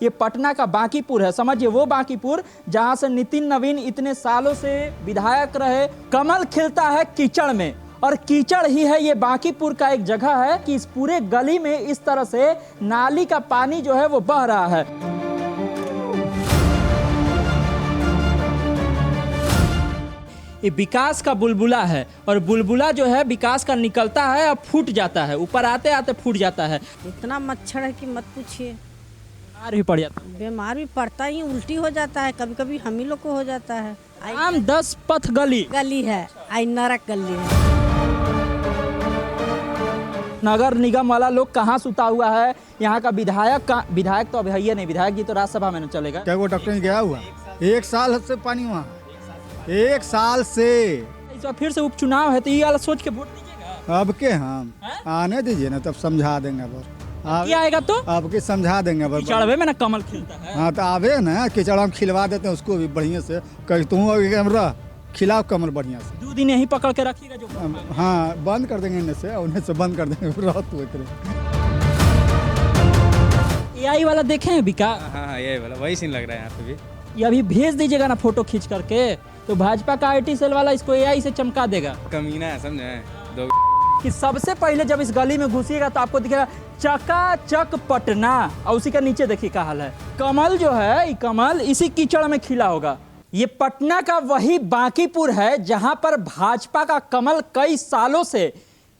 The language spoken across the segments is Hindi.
ये पटना का बांकीपुर है। समझिए वो बांकीपुर जहां से नितिन नवीन इतने सालों से विधायक रहे। कमल खिलता है कीचड़ में, और कीचड़ ही है ये बांकीपुर का एक जगह है कि इस पूरे गली में इस तरह से नाली का पानी जो है वो बह रहा है। ये विकास का बुलबुला है, और बुलबुला जो है विकास का निकलता है और फूट जाता है, ऊपर आते आते फूट जाता है। इतना मच्छर है कि मत पूछिए, बीमार भी पड़ जाता है। बीमार भी पड़ता ही, उल्टी हो जाता है, कभी कभी हम ही लोग को हो जाता है। आम 10 पथ गली है, आई नरक गली है। नगर निगम वाला लोग कहाँ सुता हुआ है, यहाँ का विधायक तो अभी है नहीं, विधायक जी तो राज्यसभा में न चलेगा। क्या वो डॉक्टर गया हुआ 1 साल से पानी वहाँ, 1 साल से। इस बार फिर से उपचुनाव है तो ये वाला सोच के वोट दीजिएगा। अब के हम आने दीजिए ना, तब समझा देंगे। क्या आएगा तो आपके समझा देंगे। कीचड़वे में ना कमल खिलता है। हाँ तो आवे ना, कीचड़ हम खिलवा देते हैं उसको भी बढ़िया से। कहीं तुम खिलाओ कमल बढ़िया से। 2 दिन यहीं पकड़ के रखिएगा जो। हाँ बंद कर देंगे उन्हें से बंद कर देंगे। AI वाला देखे हैं विकास? हाँ यही वाला वही सीन लग रहा है यहाँ पे भी। ये अभी भेज दीजिएगा ना फोटो खींच करके, तो भाजपा का IT सेल वाला इसको AI से चमका देगा। कमीना है समझे दो कि सबसे पहले जब इस गली में घुसिएगा तो आपको दिखेगा चकाचक पटना, और उसी का नीचे देखिए क्या हाल है। कमल जो है, कमल इसी कीचड़ में खिला होगा। ये पटना का वही बांकीपुर है जहां पर भाजपा का कमल कई सालों से,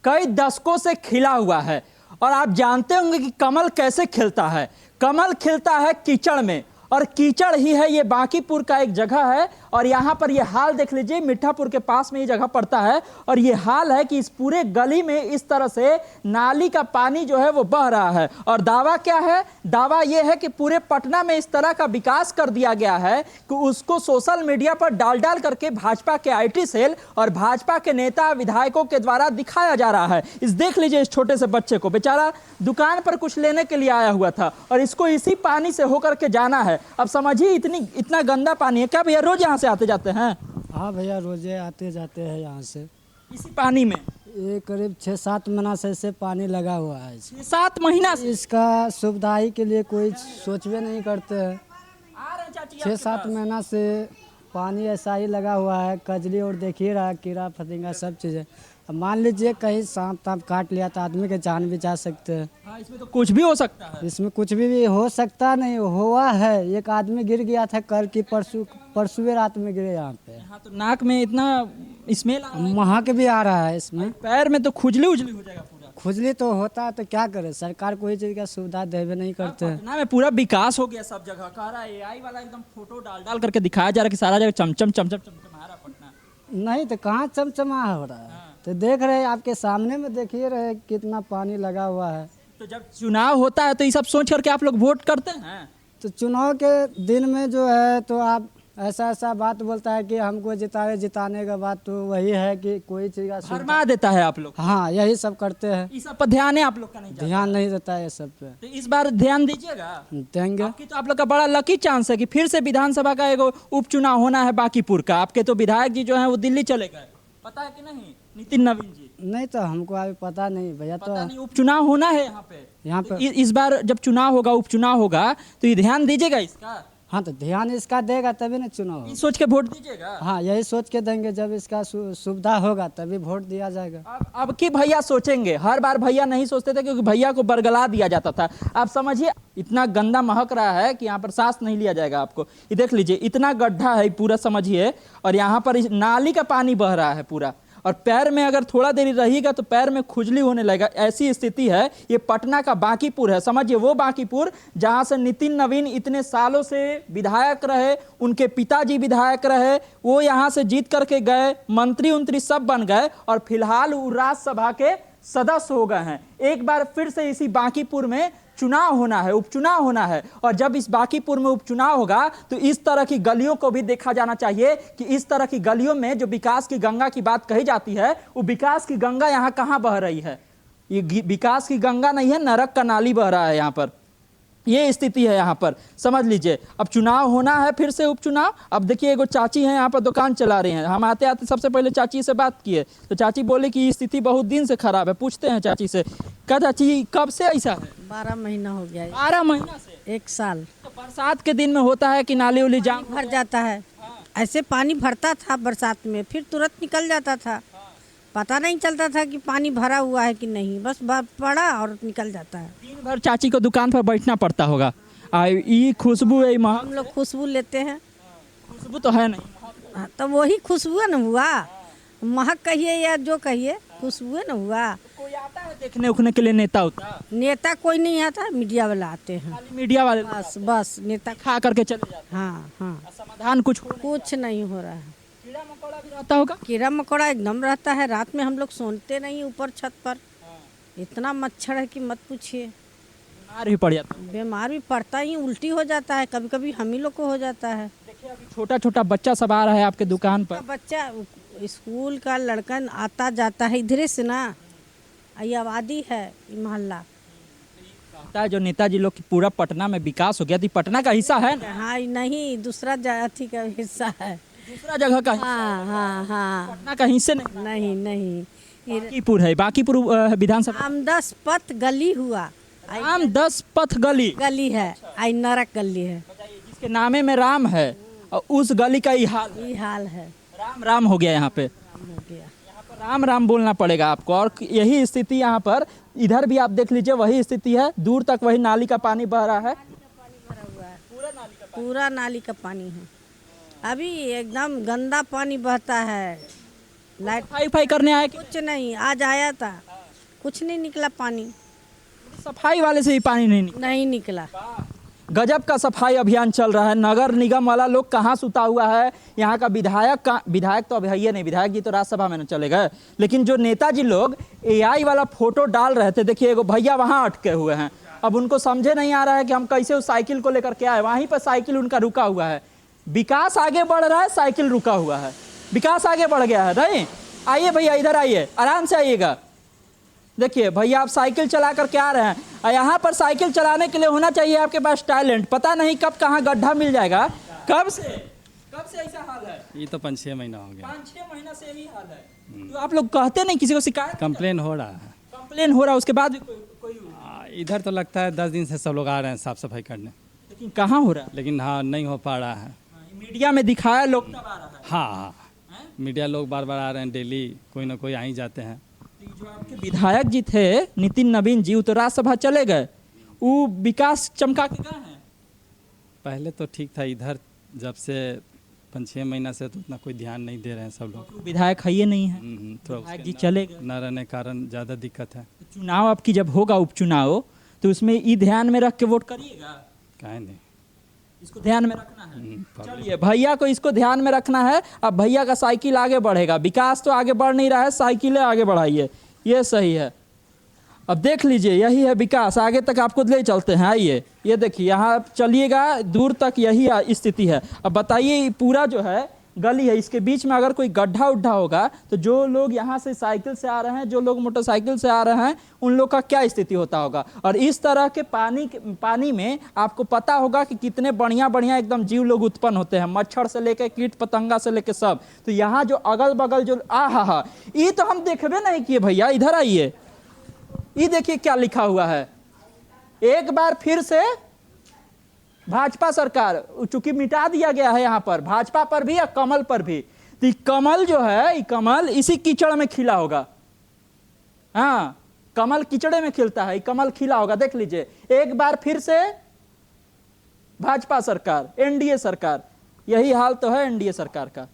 कई दशकों से खिला हुआ है। और आप जानते होंगे कि कमल कैसे खिलता है। कमल खिलता है कीचड़ में, और कीचड़ ही है ये बांकीपुर का एक जगह है। और यहाँ पर ये हाल देख लीजिए, मीठापुर के पास में ये जगह पड़ता है, और ये हाल है कि इस पूरे गली में इस तरह से नाली का पानी जो है वो बह रहा है। और दावा क्या है? दावा ये है कि पूरे पटना में इस तरह का विकास कर दिया गया है कि उसको सोशल मीडिया पर डाल करके भाजपा के IT सेल और भाजपा के नेता विधायकों के द्वारा दिखाया जा रहा है। इस देख लीजिए, इस छोटे से बच्चे को, बेचारा दुकान पर कुछ लेने के लिए आया हुआ था, और इसको इसी पानी से होकर के जाना है। अब समझिए इतना गंदा पानी है। क्या भैया रोज यहाँ से आते जाते हैं? हाँ भैया रोजे आते जाते हैं यहाँ से। इसी पानी में ये करीब 6-7 महीना से ऐसे पानी लगा हुआ है। 6-7 महीना से इसका सुविधाई के लिए कोई सोचवे नहीं करते हैं। 6-7 महीना से पानी ऐसा ही लगा हुआ है। कजली और देखिए रहा, कीड़ा फतिंगा सब चीज़ें। अब मान लीजिए कहीं सांप ताप काट लिया तो आदमी के जान भी जा सकते हैं। हाँ, इसमें तो कुछ भी हो सकता है। इसमें कुछ भी हो सकता नहीं, हुआ है। एक आदमी गिर गया था कल की परसों रात में गिरे यहाँ पे। हाँ, तो नाक में इतना स्मेल आ रहा है, महक भी आ रहा है इसमें। पैर में तो खुजली उजली हो जाएगा पूरा। खुजली तो होता है, तो क्या करे, सरकार कोई चीज़ का सुविधा देवे नहीं करते हैं। पटना में पूरा विकास हो गया सब जगह। कह रहा है AI वाला एकदम फोटो डाल करके दिखाया जा रहा है कि सारा जगह चमचम चमचम चमचम आ रहा पटना। नहीं तो कहाँ चमचमा हो रहा है। तो देख रहे हैं आपके सामने में, देखिए रहे कितना पानी लगा हुआ है। तो जब चुनाव होता है तो ये सब सोच करके आप लोग वोट करते हैं? तो चुनाव के दिन में जो है तो आप ऐसा बात बोलता है कि हमको जिताने का बात, तो वही है कि कोई चीज़ का फरमा देता है आप लोग। हाँ यही सब करते हैं। इस सब पर ध्यान है आप लोग का? नहीं जाता। ध्यान नहीं देता है ये सब पे। तो इस बार ध्यान दीजिएगा। देंगे। आपकी तो आप लोग का बड़ा लकी चांस है कि फिर से विधानसभा का एक उपचुनाव होना है बांकीपुर का। आपके तो विधायक जी जो है वो दिल्ली चले गए, पता है कि नहीं? नितिन नवीन जी। नहीं तो हमको अभी पता नहीं भैया। तो पता नहीं, उपचुनाव होना है यहाँ पे। तो इस बार जब चुनाव होगा, उपचुनाव होगा, तो ये ध्यान दीजिएगा इसका। हाँ तो ध्यान इसका देगा तभी ना चुनाव। ये सोच के वोट दीजिएगा। हाँ यही सोच के देंगे, जब इसका सुविधा होगा तभी वोट दिया जाएगा। अब की भैया सोचेंगे। हर बार भैया नहीं सोचते थे क्योंकि भैया को बरगला दिया जाता था। आप समझिए इतना गंदा महक रहा है कि यहाँ पर सांस नहीं लिया जाएगा आपको। ये देख लीजिए, इतना गड्ढा है पूरा, समझिए, और यहाँ पर नाली का पानी बह रहा है पूरा। और पैर में अगर थोड़ा देरी रहिएगा तो पैर में खुजली होने लगेगा। ऐसी स्थिति है। ये पटना का बांकीपुर है। समझिए वो बांकीपुर जहां से नितिन नवीन इतने सालों से विधायक रहे, उनके पिताजी विधायक रहे, वो यहां से जीत करके गए, मंत्री सब बन गए, और फिलहाल वो राज्यसभा के सदस्य हो गए हैं। एक बार फिर से इसी बांकीपुर में चुनाव होना है, उपचुनाव होना है। और जब इस बांकीपुर में उपचुनाव होगा तो इस तरह की गलियों को भी देखा जाना चाहिए कि इस तरह की गलियों में जो विकास की गंगा की बात कही जाती है, वो विकास की गंगा यहाँ कहाँ बह रही है? ये विकास की गंगा नहीं है, नरक का नाली बह रहा है यहाँ पर। ये स्थिति है यहाँ पर, समझ लीजिए। अब चुनाव होना है, फिर से उपचुनाव। अब देखिए एगो चाची हैं यहाँ पर, दुकान चला रही हैं। हम आते आते सबसे पहले चाची से बात किए तो चाची बोले कि स्थिति बहुत दिन से खराब है। पूछते हैं चाची से, क्या चाची कब से ऐसा है? 12 महीना हो गया है। 12 महीना से? 1 साल। तो बरसात के दिन में होता है कि नाली उली जाम भर जाता है। ऐसे पानी भरता था बरसात में, फिर तुरंत निकल जाता था। पता नहीं चलता था कि पानी भरा हुआ है कि नहीं, बस पड़ा और निकल जाता है। दिन भर चाची को दुकान पर बैठना पड़ता होगा। ये खुशबू है, हम लोग खुशबू लेते हैं। खुशबू तो है नहीं, हाँ, तो वही खुशबू है न हुआ, महक कहिए या जो कहिए, खुशबू है न हुआ। कोई आता है देखने उखने के लिए? नेता होता? नेता कोई नहीं आता, मीडिया वाला आते हैं। खाली मीडिया वाले बस बस नेता। खा करके चले जाते हाँ हाँ, हैं। समाधान कुछ हो नहीं। कुछ नहीं हो रहा है। कीड़ा मकोड़ा भी रहता होगा? कीड़ा मकोड़ा एकदम रहता है। रात में हम लोग सोते नहीं ऊपर छत पर, इतना मच्छर है कि मत पूछिए। बीमार भी पड़ जाता है। बीमार भी पड़ता ही, उल्टी हो जाता है, कभी कभी हम ही लोग को हो जाता है। देखिए अभी छोटा छोटा बच्चा सब आ रहा है आपके दुकान पर। बच्चा स्कूल का लड़कन आता जाता है इधरे से ना, ये आबादी है ये मोहल्ला। कहता है जो नेताजी लोग की पूरा पटना में विकास हो गया, तो पटना का हिस्सा है ना? हाँ नहीं, दूसरा अथी का हिस्सा है। दूसरा जगह का हिस्सा? हाँ हाँ हाँ, पटना का हिस्से नहीं? नहीं नहीं, ये बांकीपुर है, बांकीपुर विधानसभा। आमदस पथ गली हुआ, राम 10 पथ गली गली है, आई नरक गली है। जिसके नामे में राम है और उस गली का ये हाल है। ये हाल है, राम राम हो गया यहाँ पे। हो गया। यहाँ पर राम राम बोलना पड़ेगा आपको। और यही स्थिति यहाँ पर, इधर भी आप देख लीजिए वही स्थिति है। दूर तक वही नाली का पानी बह रहा है। पूरा नाली का पानी है। अभी एकदम गंदा पानी बहता है। लाइट सफाई उफाई करने आए कि कुछ नहीं, आज आया था, कुछ नहीं निकला पानी, सफाई वाले से ही पानी नहीं निकला। गजब का सफाई अभियान चल रहा है। नगर निगम वाला लोग कहाँ सुता हुआ है? यहाँ का विधायक का, विधायक तो अभी है ही नहीं, विधायक जी तो राज्यसभा में न चले गए। लेकिन जो नेताजी लोग AI वाला फोटो डाल रहे थे, देखिए एगो भैया वहाँ अटके हुए हैं। अब उनको समझे नहीं आ रहा है कि हम कैसे उस साइकिल को लेकर के आए। वहीं पर साइकिल उनका रुका हुआ है। विकास आगे बढ़ रहा है, साइकिल रुका हुआ है। विकास आगे बढ़ गया है नहीं? आइए भैया, इधर आइए, आराम से आइएगा। देखिए भैया, आप साइकिल चला करके आ रहे हैं और यहाँ पर साइकिल चलाने के लिए होना चाहिए आपके पास टैलेंट। पता नहीं कब कहाँ गड्ढा मिल जाएगा। कब से ऐसा हाल है? ये तो 5-6 महीना हो गया। 5-6 महीना से यही हाल है। तो आप लोग कहते नहीं, किसी को शिकायत? कंप्लेन हो रहा है। कंप्लेन हो रहा है, उसके बाद भी कोई इधर तो लगता है 10 दिन से सब लोग आ रहे हैं साफ सफाई करने, लेकिन कहाँ हो रहा है? लेकिन हाँ नहीं हो पा रहा है। मीडिया में दिखाया, लोग तब आ रहा है। हाँ, मीडिया लोग बार बार आ रहे हैं, डेली कोई ना कोई आ ही जाते हैं। जो आपके विधायक जी थे नितिन नवीन जी, वो तो राज्यसभा चले गए। वो विकास चमका के गए हैं। पहले तो ठीक था, इधर जब से 5-6 महीना से तो उतना कोई ध्यान नहीं दे रहे हैं सब लोग। विधायक है ये नहीं है, थोड़ा विधायक उसके जी चले गए। न रहने के कारण ज़्यादा दिक्कत है। चुनाव आपकी जब होगा, उपचुनाव, तो उसमें ये ध्यान में रख के वोट करिएगा। काहे नहीं, इसको ध्यान में रखना है। चलिए भैया को इसको ध्यान में रखना है। अब भैया का साइकिल आगे बढ़ेगा। विकास तो आगे बढ़ नहीं रहा है, साइकिलें आगे बढ़ाइए, ये सही है। अब देख लीजिए, यही है विकास। आगे तक आपको ले चलते हैं, आइए। ये देखिए, यहाँ चलिएगा दूर तक, यही स्थिति है। अब बताइए, पूरा जो है गली है, इसके बीच में अगर कोई गड्ढा उड्ढा होगा तो जो लोग यहाँ से साइकिल से आ रहे हैं, जो लोग मोटरसाइकिल से आ रहे हैं, उन लोग का क्या स्थिति होता होगा। और इस तरह के पानी में आपको पता होगा कि कितने बढ़िया बढ़िया एकदम जीव लोग उत्पन्न होते हैं, मच्छर से लेकर कीट पतंगा से लेकर सब। तो यहाँ जो अगल बगल जो हा, ये तो हम देखबे नहीं किए भैया। इधर आइए, ये देखिए क्या लिखा हुआ है। एक बार फिर से भाजपा सरकार, चूंकि मिटा दिया गया है यहाँ पर, भाजपा पर भी और कमल पर भी। तो कमल जो है, कमल इसी कीचड़ में खिला होगा। हाँ, कमल कीचड़े में खिलता है, कमल खिला होगा। देख लीजिए, एक बार फिर से भाजपा सरकार, एनडीए सरकार। यही हाल तो है एनडीए सरकार का।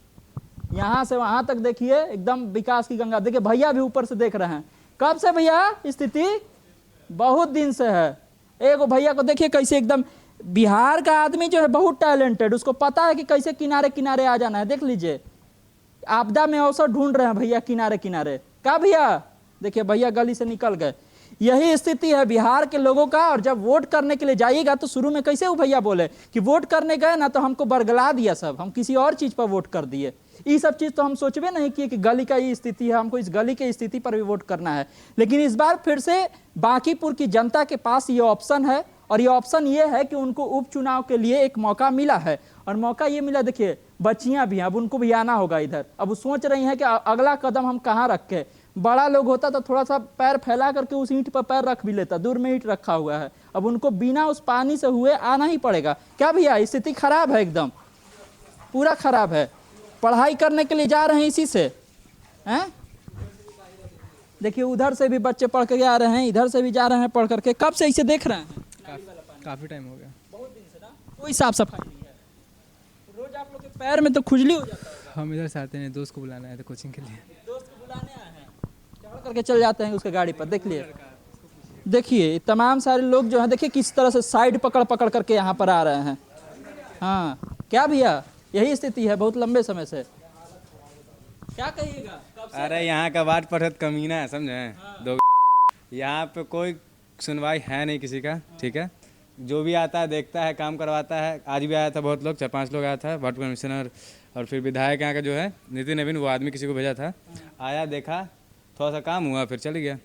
यहां से वहां तक देखिए, एकदम विकास की गंगा। देखिए भैया भी ऊपर से देख रहे हैं। कब से भैया स्थिति? बहुत दिन से है। एक भैया को देखिए कैसे एकदम, बिहार का आदमी जो है बहुत टैलेंटेड, उसको पता है कि कैसे किनारे किनारे आ जाना है। देख लीजिए, आपदा में अवसर ढूंढ रहे हैं भैया किनारे किनारे। क्या भैया? देखिए भैया गली से निकल गए। यही स्थिति है बिहार के लोगों का। और जब वोट करने के लिए जाइएगा तो शुरू में कैसे वो भैया बोले कि वोट करने गए ना तो हमको बरगला दिया, सब हम किसी और चीज पर वोट कर दिए। ये सब चीज तो हम सोचबे नहीं किए कि गली का ये स्थिति है, हमको इस गली की स्थिति पर भी वोट करना है। लेकिन इस बार फिर से बांकीपुर की जनता के पास ये ऑप्शन है और ये ऑप्शन ये है कि उनको उपचुनाव के लिए एक मौका मिला है, और मौका ये मिला, देखिए बच्चियां भी हैं, अब उनको भी आना होगा इधर। अब वो सोच रही हैं कि अगला कदम हम कहाँ रखें। बड़ा लोग होता तो थोड़ा सा पैर फैला करके उस ईंट पर पैर रख भी लेता, दूर में ईंट रखा हुआ है। अब उनको बिना उस पानी से हुए आना ही पड़ेगा। क्या भैया, स्थिति खराब है, एकदम पूरा खराब है। पढ़ाई करने के लिए जा रहे हैं इसी से, हैं? देखिए उधर से भी बच्चे पढ़ के आ रहे हैं, इधर से भी जा रहे हैं पढ़ करके। कब से इसे देख रहे हैं? काफ़ी टाइम हो गया। बहुत दिन से ना, कोई साफ सफाई नहीं है। रोज आप लोग के पैर में तो खुजली हो जाता है। हम इधर से आते हैं, दोस्त को बुलाने आए थे कोचिंग के लिए। दोस्त को बुलाने आए हैं, चढ़ करके चल जाते हैं उसके गाड़ी पर। देख लिए, देखिए तमाम सारे लोग जो हैं, देखिए किस तरह से साइड पकड़ पकड़ करके यहाँ पर आ रहे हैं। हाँ क्या भैया, यही स्थिति है बहुत लंबे समय से। क्या कहिएगा? अरे यहाँ का वार्ड पार्षद कमीना है, समझे? दो यहाँ पे कोई सुनवाई है नहीं किसी का, ठीक है? जो भी आता है देखता है, काम करवाता है। आज भी आया था बहुत लोग, 4-5 लोग आया था, वार्ड कमिश्नर और फिर विधायक यहाँ का जो है नितिन नवीन, वो आदमी किसी को भेजा था, आया देखा, थोड़ा सा काम हुआ, फिर चल गया।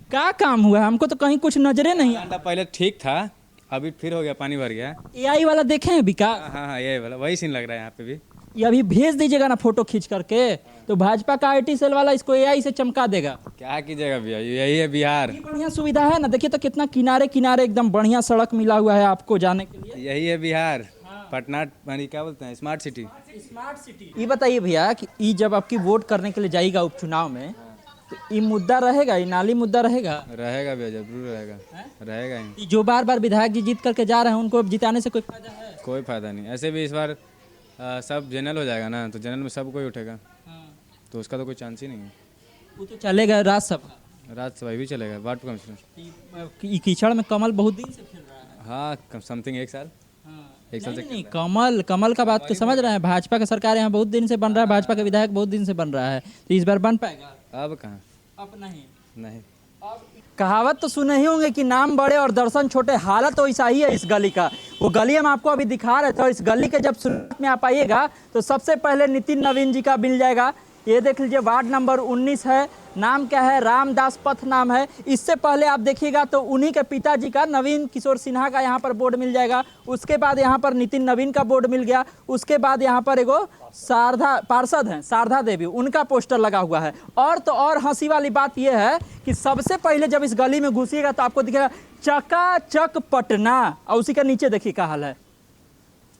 क्या काम हुआ? हमको तो कहीं कुछ नजरे नहीं आया। पहले ठीक था, अभी फिर हो गया, पानी भर गया। AI वाला देखे हैं विकास? हाँ हाँ, ये वाला वही सीन लग रहा है यहाँ पे भी। ये अभी भेज दीजिएगा ना फोटो खींच करके, तो भाजपा का IT सेल वाला इसको AI से चमका देगा। क्या कीजिएगा भैया, यही है बिहार। ये बढ़िया सुविधा है ना, देखिए तो कितना किनारे किनारे एकदम बढ़िया सड़क मिला हुआ है आपको जाने के लिए। यही है बिहार, पटना यानी क्या बोलते हैं, स्मार्ट सिटी। Smart city. ये बताइए भैया कि ये जब आपकी वोट करने के लिए जाएगा उपचुनाव में, तो ये मुद्दा रहेगा, ये नाली मुद्दा रहेगा? रहेगा भैया, जरूर रहेगा, रहेगा ही। ये जो बार बार विधायक जी जीत करके जा रहे हैं, उनको अब जिताने से कोई फायदा है? कोई फायदा नहीं। ऐसे भी इस बार सब जनरल हो जाएगा ना, तो जनरल में सब कोई उठेगा, तो उसका तो कोई चांस ही नहीं है। वो तो चलेगा राज्यसभा, राज्यसभा भी चलेगा, वार्ड कमिश्नर। ये कीचड़ में कमल बहुत दिन से खेल रहा है। हाँ, समथिंग 1 साल, एक साल से। नहीं, कमल का बात तो समझ रहे हैं। भाजपा का सरकार यहाँ बहुत दिन से बन रहा है, भाजपा का विधायक बहुत दिन से बन रहा है, तो इस बार बन पाएगा? अब कहाँ, अब नहीं। नहीं। कहावत तो सुने ही होंगे कि नाम बड़े और दर्शन छोटे। हालत तो ऐसा ही है इस गली का। वो गली हम आपको अभी दिखा रहे थे, और इस गली के जब शुरुआत में आप आइएगा तो सबसे पहले नितिन नवीन जी का मिल जाएगा। ये देख लीजिए, वार्ड नंबर 19 है, नाम क्या है, रामदास पथ नाम है। इससे पहले आप देखिएगा तो उन्हीं के पिताजी का, नवीन किशोर सिन्हा का यहाँ पर बोर्ड मिल जाएगा। उसके बाद यहाँ पर नितिन नवीन का बोर्ड मिल गया। उसके बाद यहाँ पर एगो शारदा पार्षद हैं, शारदा देवी, उनका पोस्टर लगा हुआ है। और तो और हंसी वाली बात यह है कि सबसे पहले जब इस गली में घुसिएगा तो आपको दिखेगा चकाचक पटना, और उसी का नीचे देखिए क्या हाल है।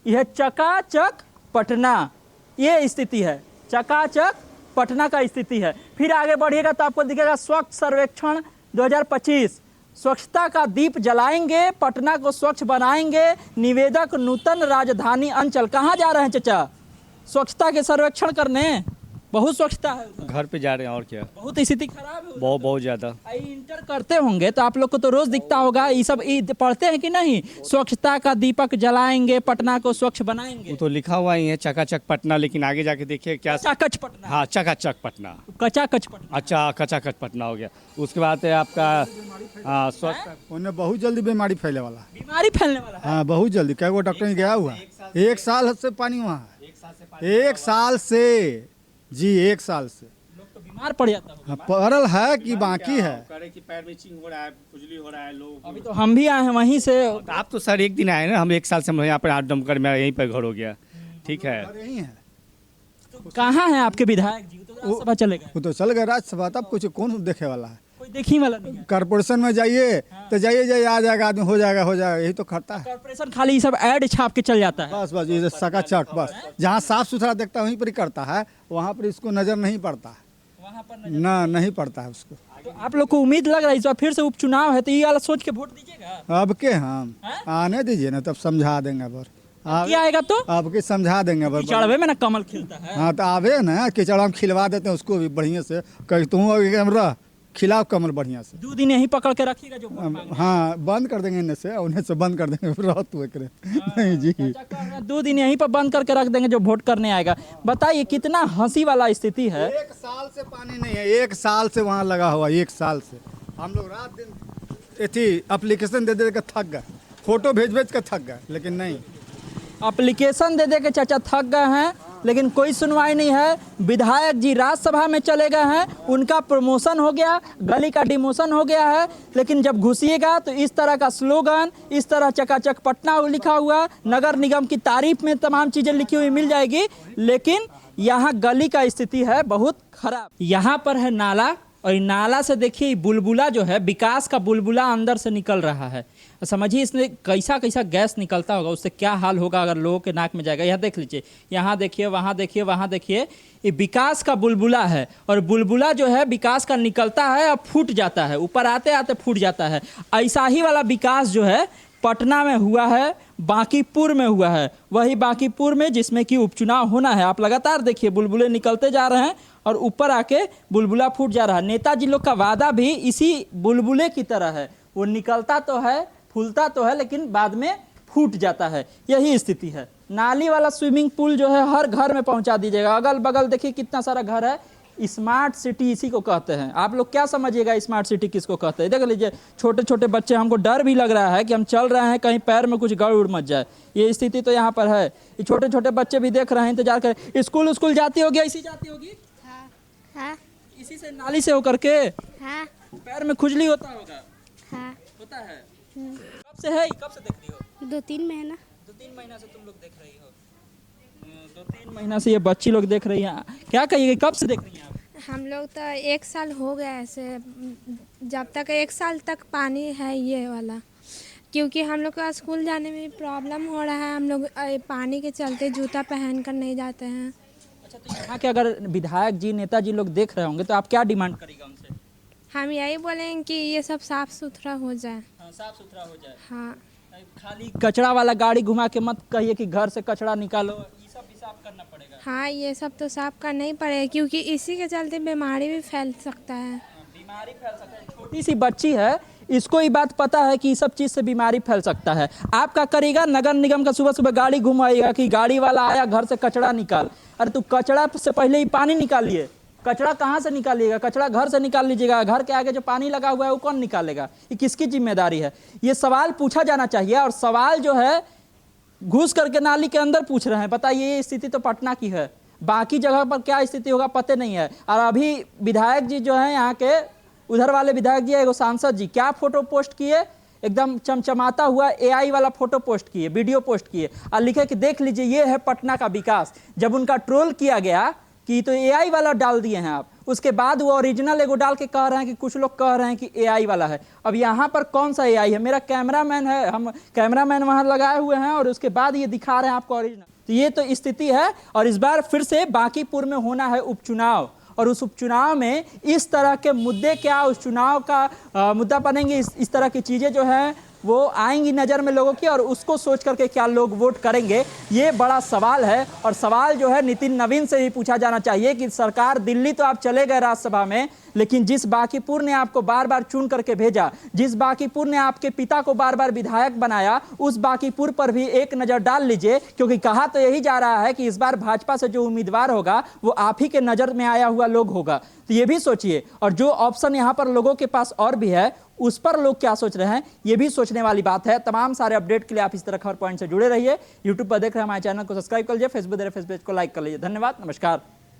यह चकाचक पटना, ये स्थिति है, चकाचक पटना का स्थिति है। फिर आगे बढ़िएगा तो आपको दिखेगा स्वच्छ सर्वेक्षण 2025, स्वच्छता का दीप जलाएंगे, पटना को स्वच्छ बनाएंगे, निवेदक नूतन राजधानी अंचल। कहाँ जा रहे हैं चाचा? स्वच्छता के सर्वेक्षण करने? बहुत स्वच्छता है उधर। घर पे जा रहे हैं, और क्या। बहुत स्थिति खराब है उधर। बहुत ज़्यादा। इंटर करते होंगे तो आप लोग को तो रोज दिखता होगा, ये सब पढ़ते हैं कि नहीं? स्वच्छता का दीपक जलाएंगे, पटना को स्वच्छ बनाएंगे। वो तो लिखा हुआ ही है चकाचक पटना, लेकिन आगे जाके देखिए क्या। कचाकच पटना। हाँ, चकाचक पटना। कचाकच पटना। अच्छा, कचाकच पटना हो गया। उसके बाद है आपका स्वस्थ। उन्हें बहुत जल्दी बीमारी फैले वाला है। बीमारी फैलने वाला है। हाँ, बहुत जल्दी। कई वो डॉक्टर ने गया हुआ, 1 साल से पानी वहाँ है, 1 साल से जी, 1 साल से लोग तो बीमार पड़ जाता है। हाँ, पड़ल है कि बाकी है। करे कि पैर में चिंग हो रहा है, खुजली हो रहा है, लोग। अभी तो हम भी आए हैं वहीं से। आप तो सर एक दिन आए ना, हम 1 साल से यहाँ पर आडमकर में यहीं पर घर हो गया, ठीक है। यही है, कहाँ हैं आपके विधायक जी? तो राज्यसभा चले गए। वो तो चल गए राज्यसभा, तब कुछ कौन देखे वाला है? कोई देखी वाला नहीं है। कॉर्पोरेशन में जाइए तो जाइए आ जाएगा आदमी, हो जाएगा, यही तो करता है। कॉर्पोरेशन खाली ये सब ऐड छाप के चल जाता है। बस ये चकाचक, बस जहाँ साफ सुथरा देखता है वहीं पर ही करता है, वहाँ पर इसको नजर नहीं पड़ता है, वहाँ पर ना नहीं पड़ता है उसको। तो आप लोग को उम्मीद लग रहा है इस बार फिर से उपचुनाव है, तो ये वाला सोच के वोट दीजिएगा? अब के हम आने दीजिए ना, तब समझा देंगे बर। क्या आएगा तो अब के समझा देंगे बर। चढ़वे में ना कमल खिलता है। हाँ, तो आवे ना, कीचड़ हम खिलवा देते हैं उसको भी बढ़िया से। कहीं तुम कैमरा खिलाओ कमल बढ़िया से। 2 दिन यहीं पकड़ के रखिएगा जो वोट मांगे। हाँ, बंद कर देंगे इन्हें से, उन्हें से बंद कर देंगे, रात हुए करे। नहीं जी, 2 दिन यहीं पर बंद करके रख देंगे जो वोट करने आएगा। बताइए कितना हंसी वाला स्थिति है। 1 साल से पानी नहीं है, 1 साल से वहाँ लगा हुआ, 1 साल से। हम लोग रात दिन थी एप्लीकेशन दे के थक गए, फोटो भेज के थक गए, लेकिन नहीं। एप्लीकेशन दे के चाचा थक गए हैं, लेकिन कोई सुनवाई नहीं है। विधायक जी राज्यसभा में चले गए हैं, उनका प्रमोशन हो गया, गली का डिमोशन हो गया है, लेकिन जब घुसिएगा तो इस तरह का स्लोगन, इस तरह चकाचक पटना लिखा हुआ, नगर निगम की तारीफ में तमाम चीज़ें लिखी हुई मिल जाएगी, लेकिन यहाँ गली का स्थिति है बहुत खराब। यहाँ पर है नाला, और नाला से देखिए बुलबुला जो है, विकास का बुलबुला अंदर से निकल रहा है। समझिए इसमें कैसा कैसा गैस निकलता होगा, उससे क्या हाल होगा अगर लोगों के नाक में जाएगा। यह देख लीजिए, यहाँ देखिए, वहाँ देखिए, वहाँ देखिए, ये विकास का बुलबुला है, और बुलबुला जो है विकास का निकलता है और फूट जाता है, ऊपर आते आते फूट जाता है। ऐसा ही वाला विकास जो है पटना में हुआ है, बांकीपुर में हुआ है, वही बांकीपुर में जिसमें कि उपचुनाव होना है। आप लगातार देखिए बुलबुले निकलते जा रहे हैं और ऊपर आके बुलबुला फूट जा रहा है। नेताजी लोग का वादा भी इसी बुलबुले की तरह है, वो निकलता तो है, फूलता तो है, लेकिन बाद में फूट जाता है। यही स्थिति है। नाली वाला स्विमिंग पूल जो है हर घर में पहुंचा दीजिएगा। अगल बगल देखिए कितना सारा घर है। स्मार्ट सिटी इसी को कहते हैं। आप लोग क्या समझिएगा स्मार्ट सिटी किसको कहते हैं? देख लीजिए, छोटे छोटे बच्चे, हमको डर भी लग रहा है कि हम चल रहे हैं कहीं पैर में कुछ गड़ उड़ मच जाए। ये स्थिति तो यहाँ पर है। ये छोटे छोटे बच्चे भी देख रहे हैं, इंतजार कर। स्कूल जाती होगी, ऐसी जाती होगी, हाँ इसी से नाली से होकर के हाँ पैर में खुजली होता होगा। हाँ होता है। कब से है? कब से देख रही हो? 2-3 महीना। 2-3 महीना से तुम लोग देख रही हो? 2-3 महीना से ये बच्ची लोग देख रही हैं। क्या कहिएगा, कब से देख रही हैं आप? हम लोग तो 1 साल हो गया ऐसे, जब तक 1 साल तक पानी है ये वाला, क्योंकि हम लोग का स्कूल जाने में प्रॉब्लम हो रहा है। हम लोग पानी के चलते जूता पहन कर नहीं जाते हैं। अच्छा, तो यहाँ के अगर विधायक जी, नेताजी लोग देख रहे होंगे तो आप क्या डिमांड करेगा उनसे? हम यही बोलेंगे कि ये सब साफ़ सुथरा हो जाए। साफ सुथरा हो जाए। हाँ, खाली कचरा वाला गाड़ी घुमा के मत कहिए कि घर से कचरा निकालो, ये सब भी साफ करना पड़ेगा। हाँ, ये सब तो साफ करना ही पड़ेगा, क्योंकि इसी के चलते बीमारी भी फैल सकता है। बीमारी फैल सकता है। छोटी सी बच्ची है, इसको ये बात पता है कि इस सब चीज़ से बीमारी फैल सकता है। आप क्या करेगा? नगर निगम का सुबह सुबह गाड़ी घुमाएगा कि गाड़ी वाला आया, घर से कचरा निकाल। अरे तू कचरा से पहले ही पानी निकालिए। कचरा कहाँ से निकालिएगा? कचरा घर से निकाल लीजिएगा। घर के आगे जो पानी लगा हुआ है वो कौन निकालेगा? ये किसकी जिम्मेदारी है? ये सवाल पूछा जाना चाहिए। और सवाल जो है घुस करके नाली के अंदर पूछ रहे हैं। बताइए, ये स्थिति तो पटना की है, बाकी जगह पर क्या स्थिति होगा पता नहीं है। और अभी विधायक जी जो है यहाँ के, उधर वाले विधायक जी, एगो सांसद जी, क्या फोटो पोस्ट किए? एकदम चमचमाता हुआ AI वाला फोटो पोस्ट किए, वीडियो पोस्ट किए, और लिखे कि देख लीजिए ये है पटना का विकास। जब उनका ट्रोल किया गया कि तो AI वाला डाल दिए हैं आप, उसके बाद वो ओरिजिनल एगो डाल के कह रहे हैं कि कुछ लोग कह रहे हैं कि AI वाला है। अब यहाँ पर कौन सा AI है? मेरा कैमरामैन है, हम कैमरामैन वहाँ लगाए हुए हैं, और उसके बाद ये दिखा रहे हैं आपको ओरिजिनल। तो ये तो स्थिति है। और इस बार फिर से बांकीपुर में होना है उपचुनाव, और उस उपचुनाव में इस तरह के मुद्दे क्या उस चुनाव का मुद्दा बनेंगे, इस तरह की चीज़ें जो हैं वो आएंगी नज़र में लोगों की, और उसको सोच करके क्या लोग वोट करेंगे, ये बड़ा सवाल है। और सवाल जो है नितिन नवीन से ही पूछा जाना चाहिए कि सरकार, दिल्ली तो आप चले गए राज्यसभा में, लेकिन जिस बांकीपुर ने आपको बार बार चुन करके भेजा, जिस बांकीपुर ने आपके पिता को बार बार विधायक बनाया, उस बांकीपुर पर भी एक नज़र डाल लीजिए, क्योंकि कहा तो यही जा रहा है कि इस बार भाजपा से जो उम्मीदवार होगा वो आप ही के नज़र में आया हुआ लोग होगा। तो ये भी सोचिए, और जो ऑप्शन यहाँ पर लोगों के पास और भी है, उस पर लोग क्या सोच रहे हैं, ये भी सोचने वाली बात है। तमाम सारे अपडेट के लिए आप इस तरह खबर पॉइंट से जुड़े रहिए। यूट्यूब पर देख रहे हैं हमारे चैनल को सब्सक्राइब कर लीजिए, फेसबुक देख रहे फेसबुक को लाइक कर लीजिए। धन्यवाद, नमस्कार।